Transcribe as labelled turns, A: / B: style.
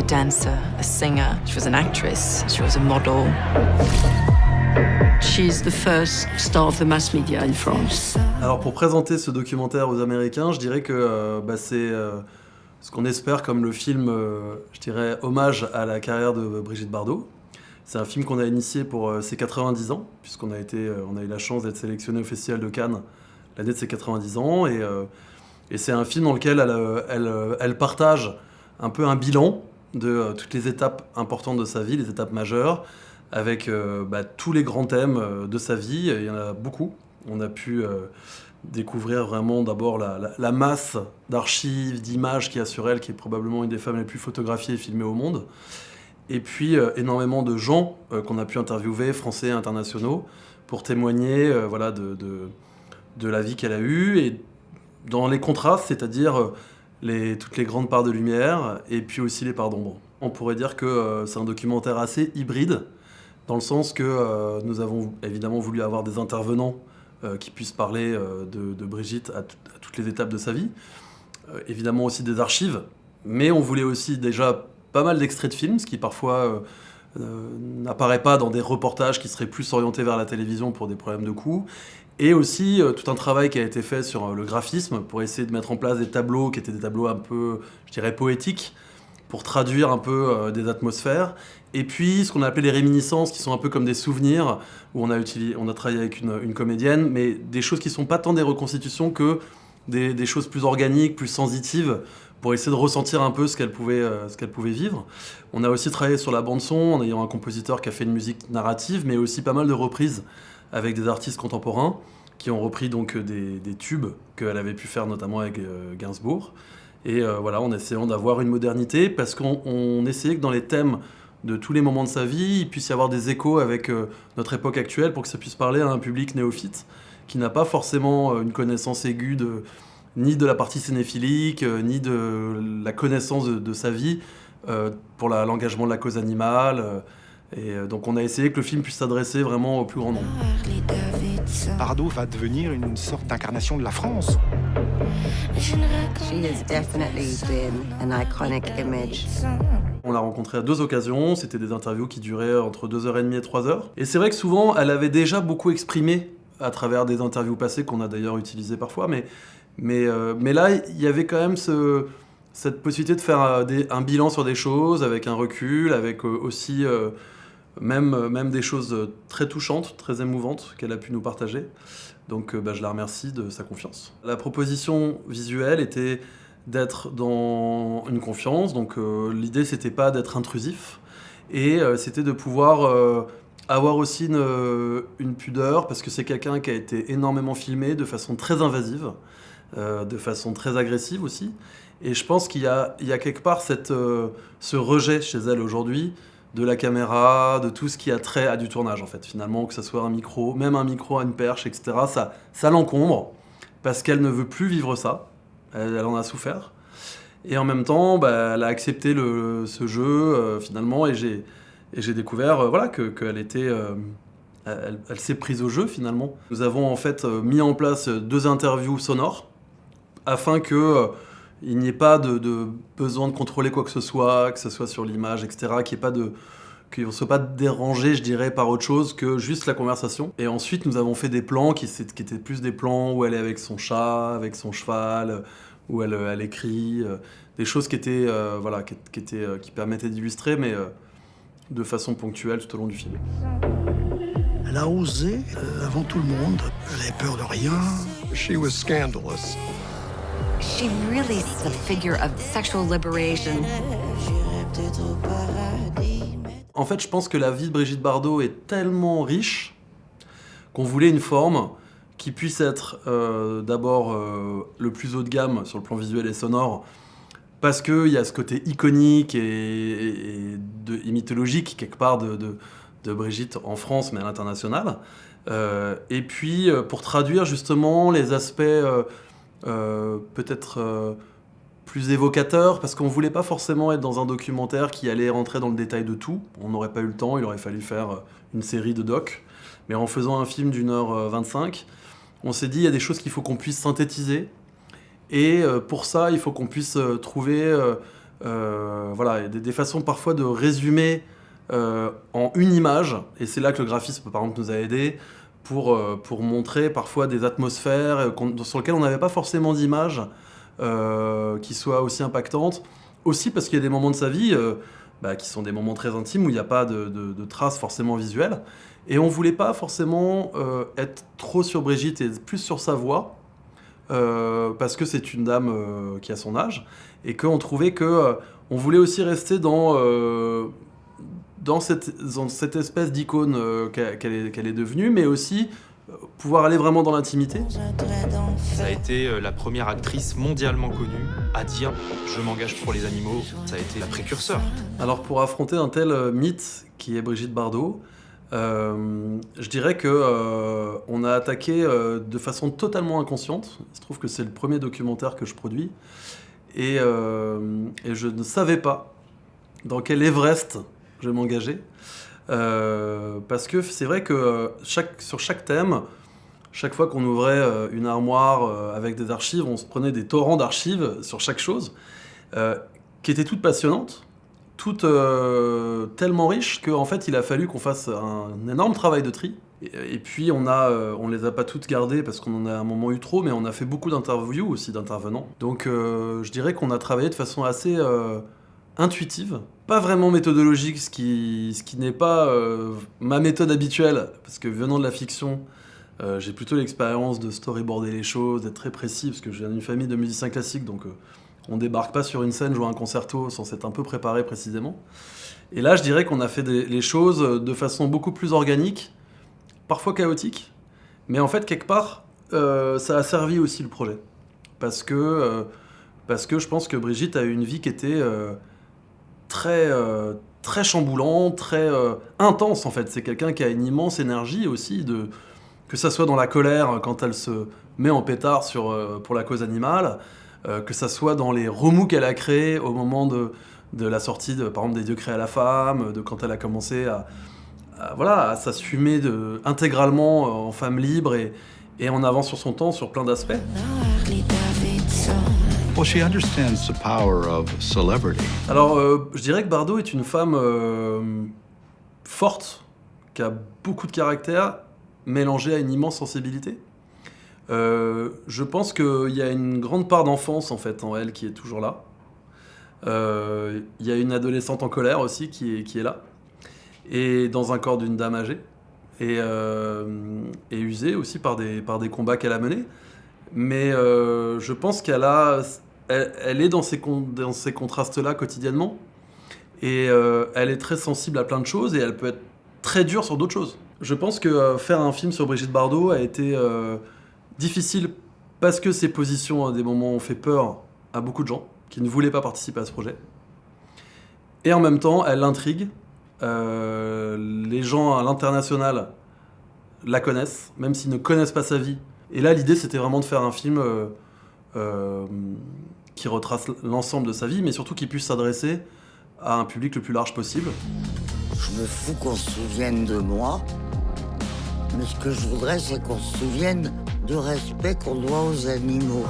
A: dancer, a singer, she was an actress, she was a model.
B: She's the first star of the mass media in France.
C: Alors pour présenter ce documentaire aux Américains, je dirais que c'est ce qu'on espère comme le film, je dirais, hommage à la carrière de Brigitte Bardot. C'est un film qu'on a initié pour ses 90 ans, puisqu'on a eu la chance d'être sélectionné au Festival de Cannes l'année de ses 90 ans. Et c'est un film dans lequel elle partage un peu un bilan de toutes les étapes importantes de sa vie, les étapes majeures, avec tous les grands thèmes de sa vie. Il y en a beaucoup. On a pu découvrir vraiment d'abord la masse d'archives, d'images qu'il y a sur elle, qui est probablement une des femmes les plus photographiées et filmées au monde. Et puis énormément de gens qu'on a pu interviewer, français et internationaux, pour témoigner de la vie qu'elle a eue, et dans les contrastes, c'est-à-dire toutes les grandes parts de lumière, et puis aussi les parts d'ombre. On pourrait dire que c'est un documentaire assez hybride, dans le sens que nous avons évidemment voulu avoir des intervenants qui puissent parler de Brigitte à toutes les étapes de sa vie. Évidemment aussi des archives, mais on voulait aussi déjà pas mal d'extraits de films, ce qui parfois n'apparaît pas dans des reportages qui seraient plus orientés vers la télévision pour des problèmes de coût. Et aussi tout un travail qui a été fait sur le graphisme pour essayer de mettre en place des tableaux qui étaient des tableaux un peu, je dirais, poétiques, pour traduire un peu des atmosphères. Et puis ce qu'on a appelé les réminiscences, qui sont un peu comme des souvenirs, où on a travaillé avec une comédienne, mais des choses qui ne sont pas tant des reconstitutions que des choses plus organiques, plus sensitives, pour essayer de ressentir un peu ce qu'elle pouvait vivre. On a aussi travaillé sur la bande-son, en ayant un compositeur qui a fait une musique narrative, mais aussi pas mal de reprises avec des artistes contemporains qui ont repris donc des tubes qu'elle avait pu faire notamment avec Gainsbourg. Et en essayant d'avoir une modernité, parce qu'on essayait que dans les thèmes de tous les moments de sa vie, il puisse y avoir des échos avec notre époque actuelle, pour que ça puisse parler à un public néophyte qui n'a pas forcément une connaissance aiguë ni de la partie cinéphilique, ni de la connaissance de sa vie pour l'engagement de la cause animale. Donc on a essayé que le film puisse s'adresser vraiment au plus grand nombre.
D: Bardot va devenir une sorte d'incarnation de la France.
E: She has definitely been an iconic image.
C: On l'a rencontrée à 2 occasions, c'était des interviews qui duraient entre 2h30 et 3h. Et c'est vrai que souvent, elle avait déjà beaucoup exprimé à travers des interviews passées, qu'on a d'ailleurs utilisées parfois, mais là, il y avait quand même cette possibilité de faire un bilan sur des choses, avec un recul, avec aussi même des choses très touchantes, très émouvantes qu'elle a pu nous partager. Donc je la remercie de sa confiance. La proposition visuelle était d'être dans une confiance, donc l'idée c'était pas d'être intrusif, et c'était de pouvoir avoir aussi une pudeur, parce que c'est quelqu'un qui a été énormément filmé de façon très invasive, de façon très agressive aussi, et je pense qu'il y a quelque part ce rejet chez elle aujourd'hui de la caméra, de tout ce qui a trait à du tournage en fait, finalement, que ce soit un micro, même un micro à une perche, etc. Ça l'encombre, parce qu'elle ne veut plus vivre ça, elle en a souffert, et en même temps, elle a accepté ce jeu finalement, et j'ai découvert qu'elle était... Elle s'est prise au jeu finalement. Nous avons en fait mis en place 2 interviews sonores, afin que il n'y ait pas de besoin de contrôler quoi que ce soit sur l'image, etc., qu'on ne soit pas dérangé, je dirais, par autre chose que juste la conversation. Et ensuite, nous avons fait des plans qui étaient plus des plans où elle est avec son chat, avec son cheval, où elle écrit, des choses qui permettaient d'illustrer, mais de façon ponctuelle tout au long du film.
F: Elle a osé avant tout le monde. Elle avait peur de rien.
D: She was scandalous.
E: She really is a figure of sexual liberation.
C: En fait, je pense que la vie de Brigitte Bardot est tellement riche qu'on voulait une forme qui puisse être d'abord le plus haut de gamme sur le plan visuel et sonore, parce qu'il y a ce côté iconique et mythologique, quelque part, de Brigitte en France, mais à l'international. Et puis, pour traduire justement les aspects peut-être plus évocateurs, parce qu'on ne voulait pas forcément être dans un documentaire qui allait rentrer dans le détail de tout. On n'aurait pas eu le temps, il aurait fallu faire une série de docs. Mais en faisant un film d'1h25, on s'est dit, il y a des choses qu'il faut qu'on puisse synthétiser. Et pour ça, il faut qu'on puisse trouver Voilà, des façons parfois de résumer en une image, et c'est là que le graphisme par exemple nous a aidés pour montrer parfois des atmosphères sur lesquelles on n'avait pas forcément d'images qui soient aussi impactantes, aussi parce qu'il y a des moments de sa vie qui sont des moments très intimes où il n'y a pas de traces forcément visuelles, et on voulait pas forcément être trop sur Brigitte et plus sur sa voix, parce que c'est une dame qui a son âge, et qu'on trouvait que on voulait aussi rester dans cette espèce d'icône qu'elle est devenue, mais aussi pouvoir aller vraiment dans l'intimité.
G: Ça a été la première actrice mondialement connue à dire « je m'engage pour les animaux ». Ça a été la précurseur.
C: Alors pour affronter un tel mythe qui est Brigitte Bardot, je dirais que on a attaqué de façon totalement inconsciente. Il se trouve que c'est le premier documentaire que je produis, et je ne savais pas dans quel Everest je vais m'engager, parce que c'est vrai que sur chaque thème, chaque fois qu'on ouvrait une armoire avec des archives, on se prenait des torrents d'archives sur chaque chose, qui étaient toutes passionnantes, toutes tellement riches qu'en fait il a fallu qu'on fasse un énorme travail de tri. Et puis on les a pas toutes gardées parce qu'on en a à un moment eu trop, mais on a fait beaucoup d'interviews aussi d'intervenants. Donc je dirais qu'on a travaillé de façon assez intuitive, pas vraiment méthodologique, ce qui n'est pas ma méthode habituelle, parce que venant de la fiction, j'ai plutôt l'expérience de storyboarder les choses, d'être très précis, parce que je viens d'une famille de musiciens classiques, donc on débarque pas sur une scène jouer un concerto sans s'être un peu préparé précisément. Et là, je dirais qu'on a fait les choses de façon beaucoup plus organique, parfois chaotique, mais en fait, quelque part, ça a servi aussi le projet. Parce que je pense que Brigitte a eu une vie qui était très chamboulante, très intense en fait. C'est quelqu'un qui a une immense énergie aussi, que ça soit dans la colère quand elle se met en pétard pour la cause animale, que ça soit dans les remous qu'elle a créés au moment de la sortie par exemple des Dieux créés à la femme, de quand elle a commencé à s'assumer intégralement en femme libre et en avant sur son temps sur plein d'aspects.
H: Well, she understands the power of celebrity.
C: Alors, je dirais que Bardot est une femme forte, qui a beaucoup de caractère, mélangé à une immense sensibilité. Je pense qu'il y a une grande part d'enfance en fait en elle qui est toujours là. Il y a une adolescente en colère aussi qui est là, et dans un corps d'une dame âgée, et usée aussi par des combats qu'elle a menés. Mais je pense qu'elle est dans ces contrastes-là quotidiennement, et elle est très sensible à plein de choses, et elle peut être très dure sur d'autres choses. Je pense que faire un film sur Brigitte Bardot a été difficile parce que ses positions à des moments ont fait peur à beaucoup de gens qui ne voulaient pas participer à ce projet. Et en même temps, elle intrigue. Les gens à l'international la connaissent, même s'ils ne connaissent pas sa vie. Et là, l'idée, c'était vraiment de faire un film qui retrace l'ensemble de sa vie, mais surtout qui puisse s'adresser à un public le plus large possible.
I: Je me fous qu'on se souvienne de moi, mais ce que je voudrais, c'est qu'on se souvienne du respect qu'on doit aux animaux.